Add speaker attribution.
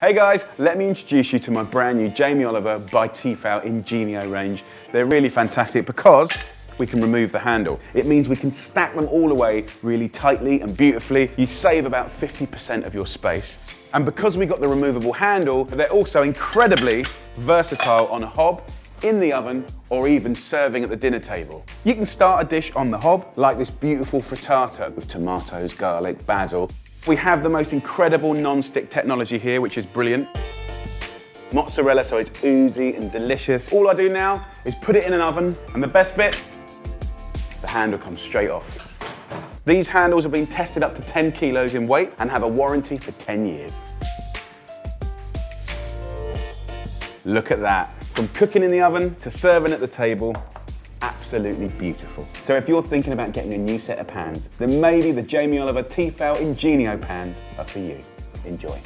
Speaker 1: Hey guys, let me introduce you to my brand new Jamie Oliver by Tefal Ingenio range. They're really fantastic because we can remove the handle. It means we can stack them all away really tightly and beautifully. You save about 50% of your space. And because we got the removable handle, they're also incredibly versatile on a hob, in the oven, or even serving at the dinner table. You can start a dish on the hob, like this beautiful frittata with tomatoes, garlic, basil. We have the most incredible non-stick technology here, which is brilliant. Mozzarella, so it's oozy and delicious. All I do now is put it in an oven, and the best bit, the handle comes straight off. These handles have been tested up to 10 kilos in weight and have a warranty for 10 years. Look at that. From cooking in the oven to serving at the table, absolutely beautiful. So if you're thinking about getting a new set of pans, then maybe the Jamie Oliver Tefal Ingenio pans are for you. Enjoy.